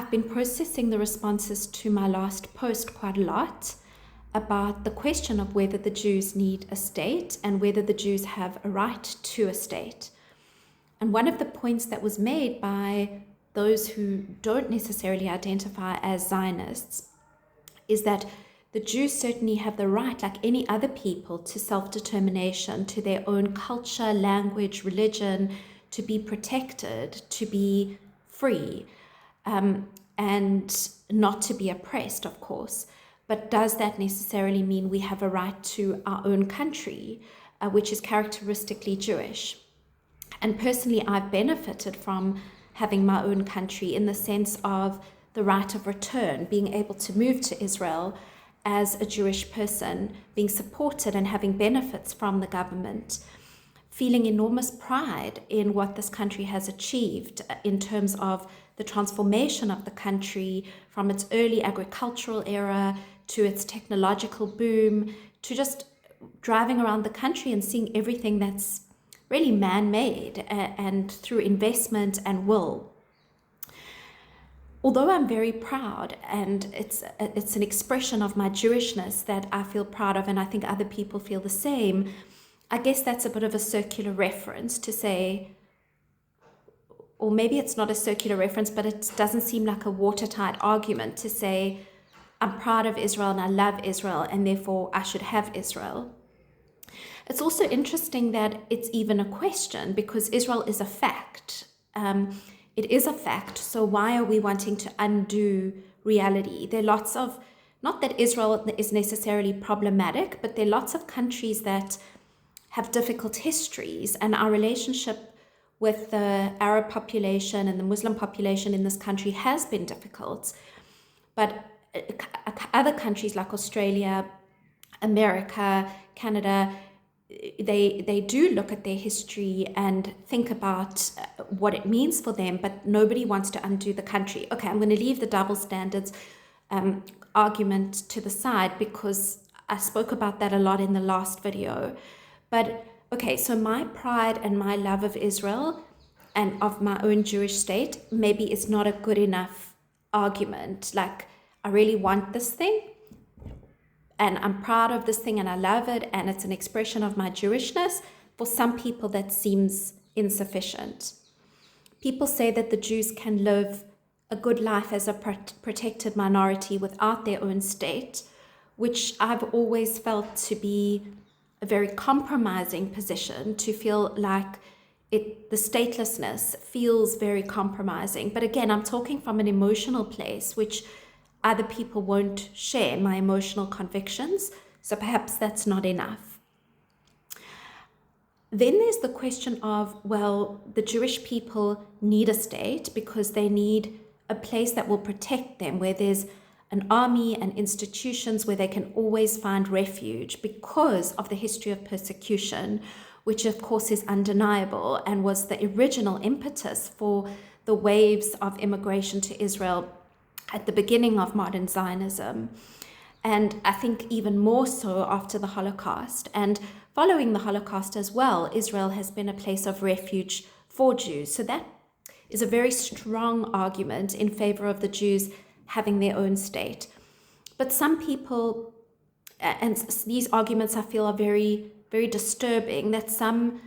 I've been processing the responses to my last post quite a lot about the question of whether the Jews need a state and whether the Jews have a right to a state. And one of the points that was made by those who don't necessarily identify as Zionists is that the Jews certainly have the right, like any other people, to self-determination, to their own culture, language, religion, to be protected, to be free, and not to be oppressed, of course. But does that necessarily mean we have a right to our own country, which is characteristically Jewish? And personally, I've benefited from having my own country in the sense of the right of return, being able to move to Israel as a Jewish person, being supported and having benefits from the government, feeling enormous pride in what this country has achieved in terms of the transformation of the country from its early agricultural era to its technological boom, to just driving around the country and seeing everything that's really man-made and through investment and will. Although I'm very proud, and it's an expression of my Jewishness that I feel proud of, and I think other people feel the same, I guess that's a bit of a circular reference to say, or maybe it's not a circular reference, but it doesn't seem like a watertight argument to say, I'm proud of Israel and I love Israel, and therefore I should have Israel. It's also interesting that it's even a question because Israel is a fact. It is a fact, so why are we wanting to undo reality? There are lots of, not that Israel is necessarily problematic, but there are lots of countries that have difficult histories, and our relationship with the Arab population and the Muslim population in this country has been difficult. But other countries like Australia, America, Canada, they do look at their history and think about what it means for them, but nobody wants to undo the country. Okay, I'm going to leave the double standards argument to the side because I spoke about that a lot in the last video. But okay, so my pride and my love of Israel and of my own Jewish state maybe is not a good enough argument. Like, I really want this thing, and I'm proud of this thing and I love it, and it's an expression of my Jewishness. For some people, that seems insufficient. People say that the Jews can live a good life as a protected minority without their own state, which I've always felt to be a very compromising position, to feel like the statelessness feels very compromising. But again, I'm talking from an emotional place, which other people won't share my emotional convictions, so perhaps that's not enough. Then there's the question of, well, the Jewish people need a state because they need a place that will protect them, where there's an army and institutions where they can always find refuge because of the history of persecution, which of course is undeniable and was the original impetus for the waves of immigration to Israel at the beginning of modern Zionism. And I think even more so after the Holocaust. And following the Holocaust as well, Israel has been a place of refuge for Jews. So that is a very strong argument in favor of the Jews having their own state. But some people, and these arguments I feel are very, very disturbing, that some,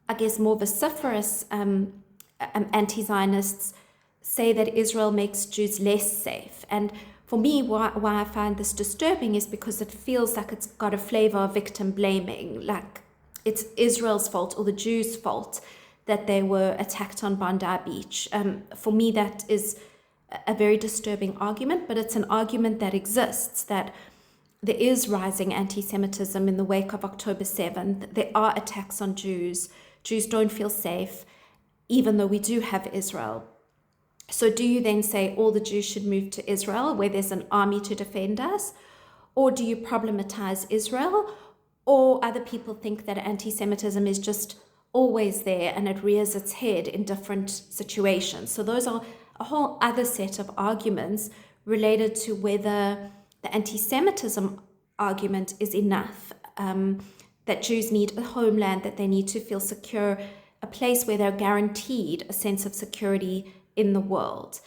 I guess, more vociferous anti-Zionists say that Israel makes Jews less safe. And for me, why I find this disturbing is because it feels like it's got a flavor of victim blaming, like it's Israel's fault or the Jews' fault that they were attacked on Bondi Beach. For me, that is a very disturbing argument, but it's an argument that exists, that there is rising anti-Semitism in the wake of October 7th. There are attacks on Jews. Jews don't feel safe, even though we do have Israel. So do you then say all the Jews should move to Israel where there's an army to defend us? Or do you problematize Israel? Or other people think that anti-Semitism is just always there and it rears its head in different situations. So those are a whole other set of arguments related to whether the anti-Semitism argument is enough, that Jews need a homeland, that they need to feel secure, a place where they're guaranteed a sense of security in the world.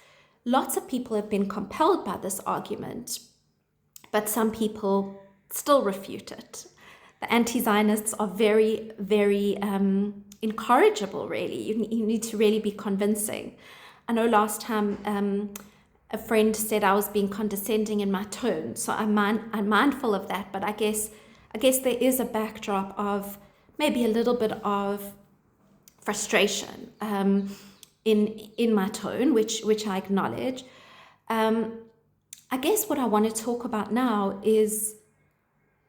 lots of people have been compelled by this argument, but some people still refute it. The anti-Zionists are very, very incorrigible, really. You need to really be convincing. I know last time a friend said I was being condescending in my tone, so I'm mindful of that, but I guess there is a backdrop of maybe a little bit of frustration in my tone, which I acknowledge. I guess what I want to talk about now is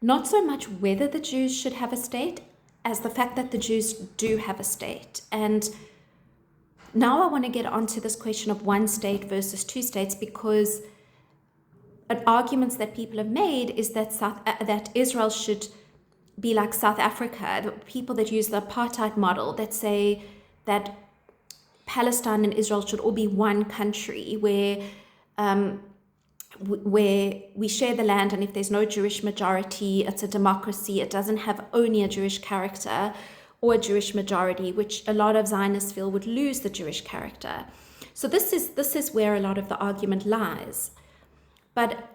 not so much whether the Jews should have a state as the fact that the Jews do have a state. And now I want to get onto this question of one state versus two states, because arguments that people have made is that Israel should be like South Africa, the people that use the apartheid model, that say that Palestine and Israel should all be one country where we share the land, and if there's no Jewish majority, it's a democracy. It doesn't have only a Jewish character or a Jewish majority, which a lot of Zionists feel would lose the Jewish character. So this is where a lot of the argument lies. But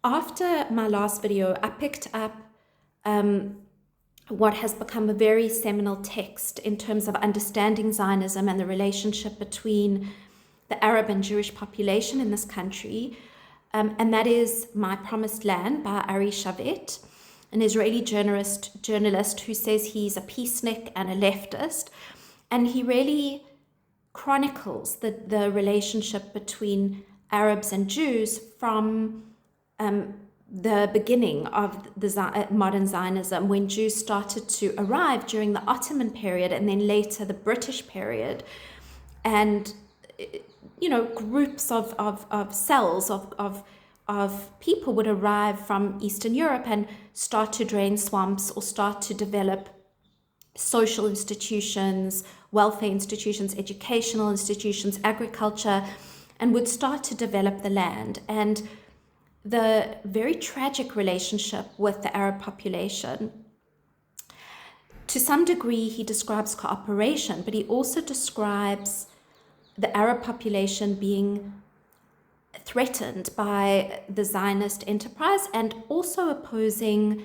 after my last video, I picked up what has become a very seminal text in terms of understanding Zionism and the relationship between the Arab and Jewish population in this country, and that is My Promised Land by Ari Shavet, an Israeli journalist who says he's a peacenik and a leftist, and he really chronicles the relationship between Arabs and Jews from the beginning of the modern Zionism, when Jews started to arrive during the Ottoman period and then later the British period, and groups of cells of people would arrive from Eastern Europe and start to drain swamps or start to develop social institutions, welfare institutions, educational institutions, agriculture, and would start to develop the land. And the very tragic relationship with the Arab population, to some degree he describes cooperation, but he also describes the Arab population being threatened by the Zionist enterprise and also opposing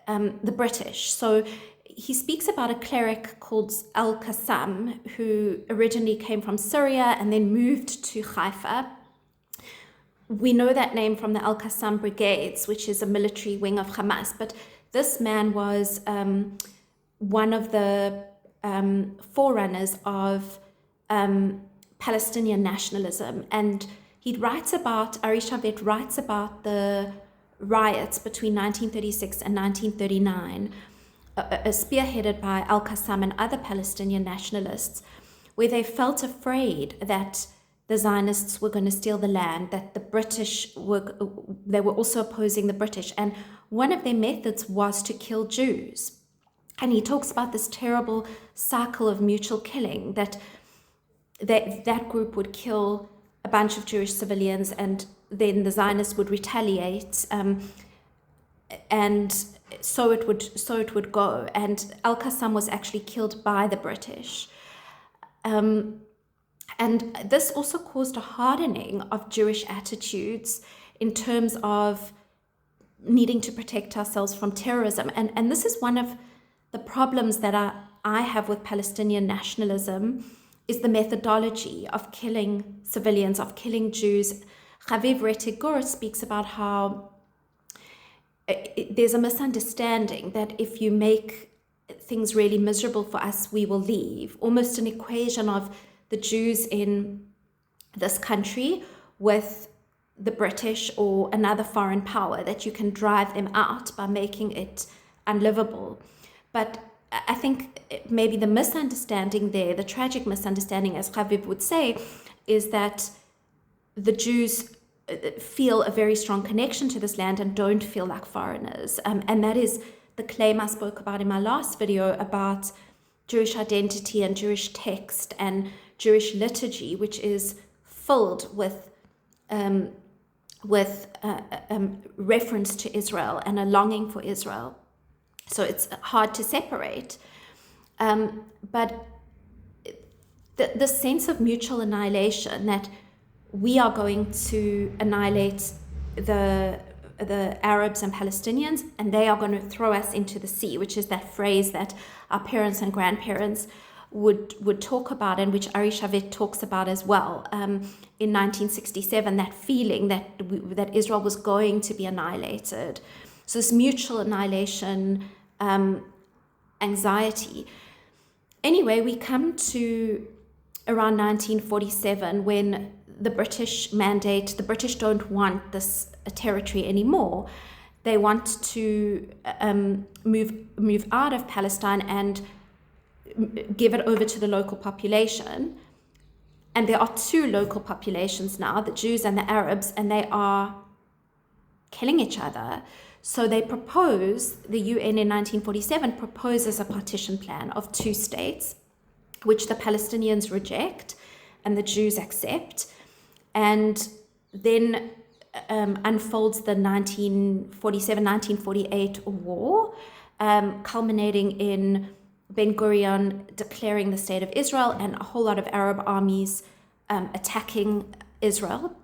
the British. So he speaks about a cleric called Al-Qassam, who originally came from Syria and then moved to Haifa. We know that name from the Al-Qassam Brigades, which is a military wing of Hamas, but this man was one of the forerunners of Palestinian nationalism, and Ari Shavet writes about the riots between 1936 and 1939, spearheaded by Al-Qassam and other Palestinian nationalists, where they felt afraid that the Zionists were going to steal the land, that the British they were also opposing the British, and one of their methods was to kill Jews. And he talks about this terrible cycle of mutual killing, that group would kill a bunch of Jewish civilians, and then the Zionists would retaliate, and so it would go. And Al-Qassam was actually killed by the British. And this also caused a hardening of Jewish attitudes in terms of needing to protect ourselves from terrorism. And this is one of the problems that I have with Palestinian nationalism, is the methodology of killing civilians, of killing Jews. Chaviv Retegur speaks about how there's a misunderstanding that if you make things really miserable for us, we will leave. Almost an equation of the Jews in this country with the British or another foreign power, that you can drive them out by making it unlivable. But I think maybe the misunderstanding there, the tragic misunderstanding, as Chaviv would say, is that the Jews feel a very strong connection to this land and don't feel like foreigners. And that is the claim I spoke about in my last video about Jewish identity and Jewish text and Jewish liturgy, which is filled with reference to Israel and a longing for Israel. So it's hard to separate. But the sense of mutual annihilation, that we are going to annihilate the Arabs and Palestinians, and they are going to throw us into the sea, which is that phrase that our parents and grandparents would talk about, and which Ari Shavet talks about as well. In 1967, that feeling that Israel was going to be annihilated. So this mutual annihilation anxiety. Anyway, we come to around 1947 when the British mandate, the British don't want this territory anymore. They want to move out of Palestine and give it over to the local population. And there are two local populations now, the Jews and the Arabs, and they are killing each other. So they propose, the UN in 1947 proposes a partition plan of two states, which the Palestinians reject and the Jews accept, and then unfolds the 1947-1948 war, culminating in Ben-Gurion declaring the state of Israel and a whole lot of Arab armies attacking Israel,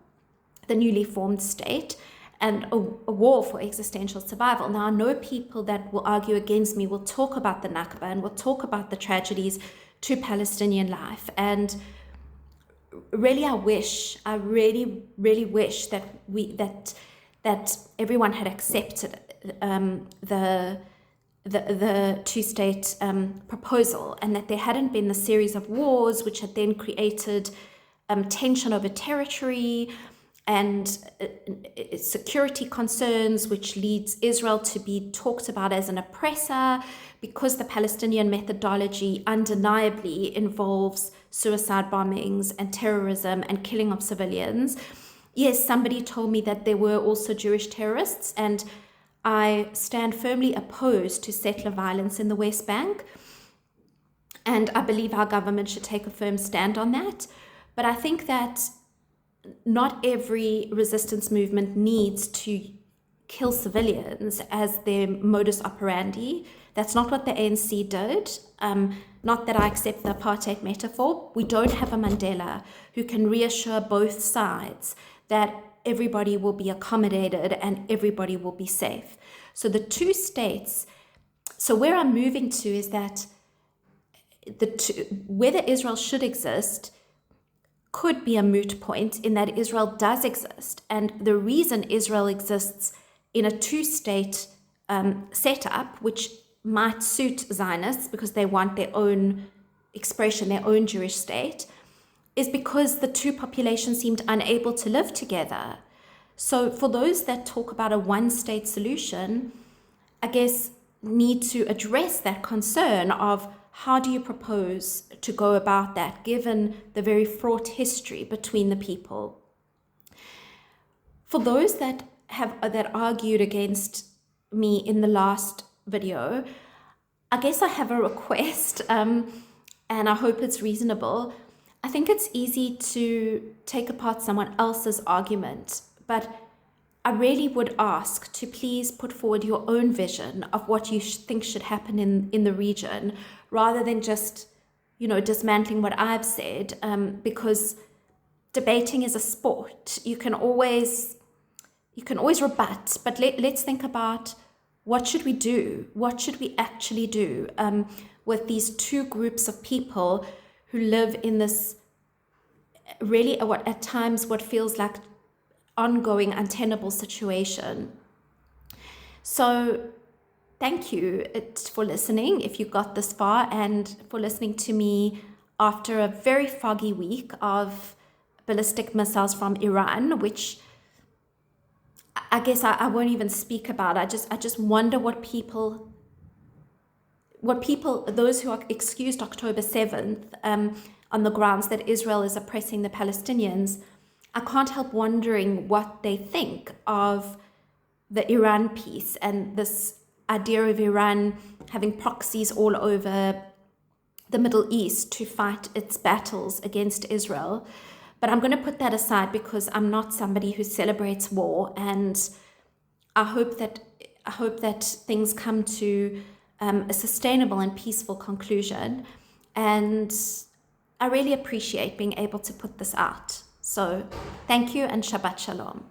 the newly formed state, and a war for existential survival. Now, I know people that will argue against me will talk about the Nakba and will talk about the tragedies to Palestinian life. And really, I really wish that that everyone had accepted the two-state proposal, and that there hadn't been the series of wars which had then created tension over territory and security concerns, which leads Israel to be talked about as an oppressor, because the Palestinian methodology undeniably involves suicide bombings and terrorism and killing of civilians. Yes, somebody told me that there were also Jewish terrorists, and I stand firmly opposed to settler violence in the West Bank, and I believe our government should take a firm stand on that. But I think that not every resistance movement needs to kill civilians as their modus operandi. That's not what the ANC did. Not that I accept the apartheid metaphor. We don't have a Mandela who can reassure both sides that everybody will be accommodated and everybody will be safe. So the two states, so where I'm moving to is that whether Israel should exist could be a moot point, in that Israel does exist. And the reason Israel exists in a two-state setup, which might suit Zionists because they want their own expression, their own Jewish state, is because the two populations seemed unable to live together. So for those that talk about a one-state solution, I guess need to address that concern of how do you propose to go about that, given the very fraught history between the people. For those that argued against me in the last video, I guess I have a request, and I hope it's reasonable. I think it's easy to take apart someone else's argument, but I really would ask to please put forward your own vision of what you think should happen in the region, rather than just, dismantling what I've said, because debating is a sport. You can always rebut, but let's think about what should we do? What should we actually do with these two groups of people who live in this really at times what feels like ongoing untenable situation. So thank you for listening, if you got this far, and for listening to me after a very foggy week of ballistic missiles from Iran, which I guess I won't even speak about. I just wonder what people, those who are excused October 7th on the grounds that Israel is oppressing the Palestinians, I can't help wondering what they think of the Iran piece and this idea of Iran having proxies all over the Middle East to fight its battles against Israel. But I'm going to put that aside because I'm not somebody who celebrates war, and I hope that things come to a sustainable and peaceful conclusion. And I really appreciate being able to put this out. So Thank you and Shabbat Shalom.